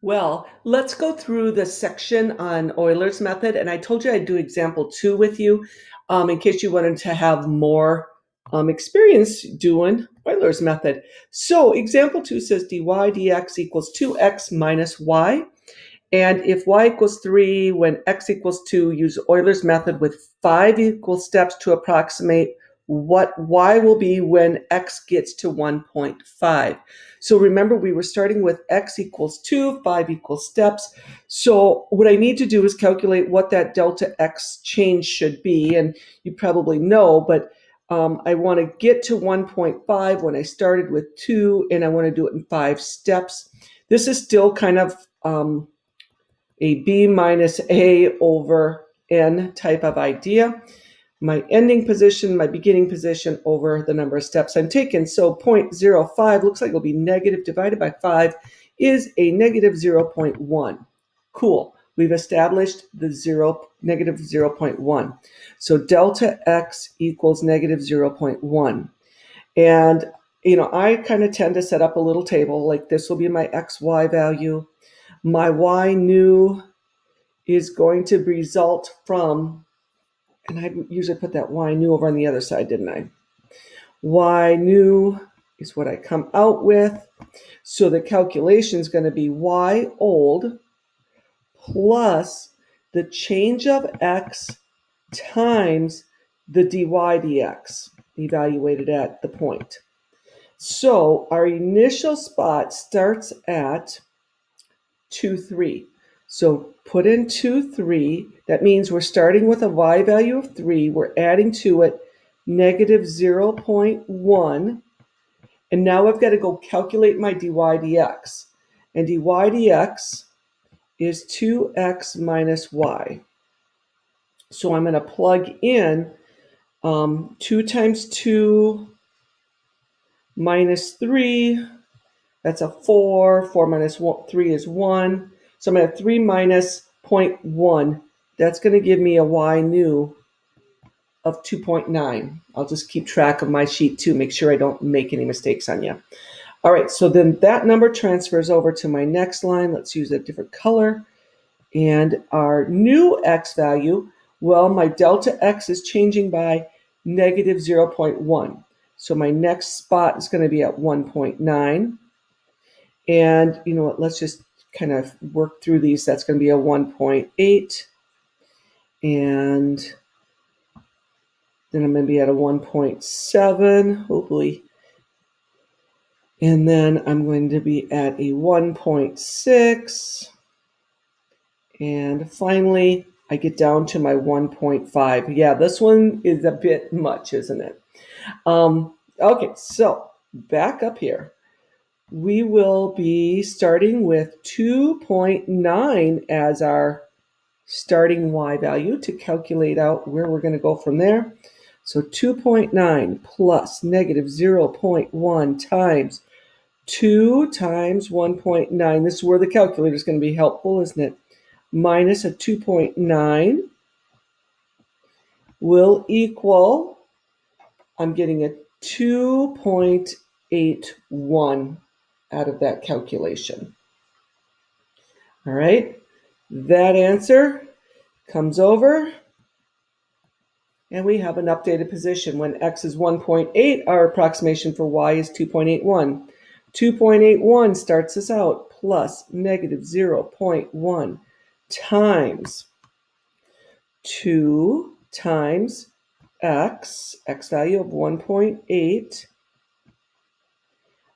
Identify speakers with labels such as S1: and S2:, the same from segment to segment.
S1: Well, let's go through the section on Euler's method. And I told you I'd do example 2 with you in case you wanted to have more experience doing Euler's method. So example 2 says dy dx equals 2x minus y. And if y equals 3, when x equals 2, use Euler's method with 5 equal steps to approximate what y will be when x gets to 1.5. So remember, we were starting with x equals 2, 5 equal steps. So what I need to do is calculate what that delta x change should be. And you probably know, but I want to get to 1.5 when I started with 2, and I want to do it in 5 steps. This is still kind of a b minus a over n type of idea. My ending position, my beginning position over the number of steps I'm taking. So 0.05 looks like it'll be negative divided by 5 is a negative 0.1. Cool. We've established the negative 0.1. So delta x equals negative 0.1. And, I kind of tend to set up a little table like this will be my xy value. My y new is going to result from, and I usually put that y new over on the other side, didn't I? Y new is what I come out with. So the calculation is going to be y old plus the change of x times the dy dx, evaluated at the point. So our initial spot starts at 2, 3. So put in 2, 3. That means we're starting with a y value of 3. We're adding to it negative 0.1. And now I've got to go calculate my dy dx. And dy dx is 2x minus y. So I'm going to plug in 2 times 2 minus 3. That's a 4. 4 minus 3 is 1. So I'm going to have 3 minus 0.1. That's going to give me a y new of 2.9. I'll just keep track of my sheet too, make sure I don't make any mistakes on you. All right, so then that number transfers over to my next line. Let's use a different color. And our new x value, well, my delta x is changing by negative 0.1. So my next spot is going to be at 1.9. And you know what, let's just kind of work through these. That's going to be a 1.8. And then I'm going to be at a 1.7, hopefully. And then I'm going to be at a 1.6. And finally, I get down to my 1.5. Yeah, this one is a bit much, isn't it? Okay, so back up here. We will be starting with 2.9 as our starting y value to calculate out where we're going to go from there. So 2.9 plus negative 0.1 times 2 times 1.9. This is where the calculator is going to be helpful, isn't it? Minus a 2.9 will equal, I'm getting a 2.81 out of that calculation. All right, that answer comes over, and we have an updated position. When x is 1.8, our approximation for y is 2.81. 2.81 starts us out plus negative 0.1 times 2 times x value of 1.8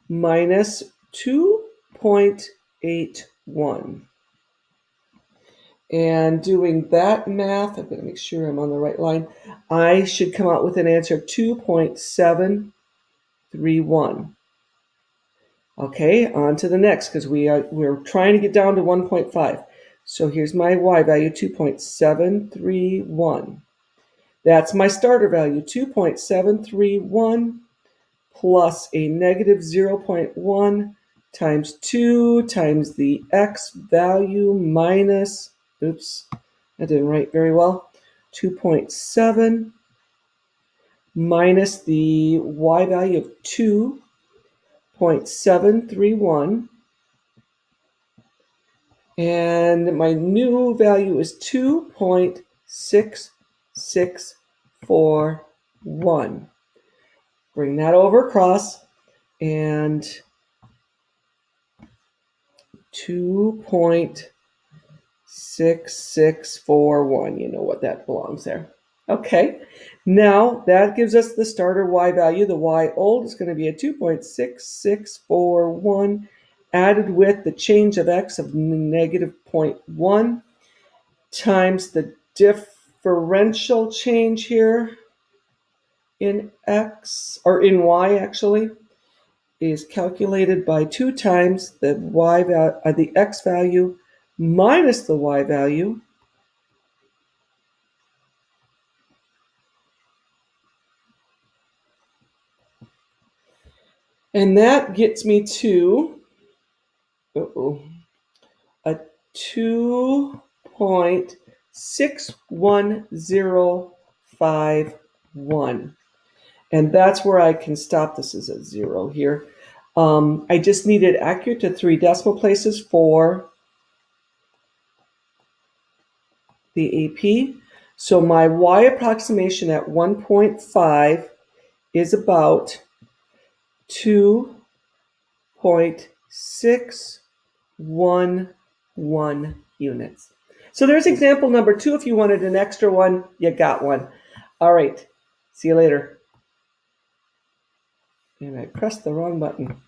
S1: minus 2.81. And doing that math, I'm going to make sure I'm on the right line, I should come out with an answer of 2.731. Okay, on to the next, because we're trying to get down to 1.5. So here's my y value, 2.731. That's my starter value, 2.731 plus a negative 0.1 times 2 times the x value minus, oops, I didn't write very well, 2.7 minus the y value of 2.731 And my new value is 2.6641. Bring that over across, and 2.6641. You know what that belongs there. Okay, now that gives us the starter y value. The y old is going to be a 2.6641 added with the change of x of negative 0.1 times the differential change here in x, or in y actually, is calculated by 2 times the the x value minus the y value. And that gets me to a 2.61051. And that's where I can stop. This is a 0 here. I just need it accurate to 3 decimal places for the AP. So my y approximation at 1.5 is about 2.611 units. So there's example number 2. If you wanted an extra one, you got one. All right. See you later. And I pressed the wrong button.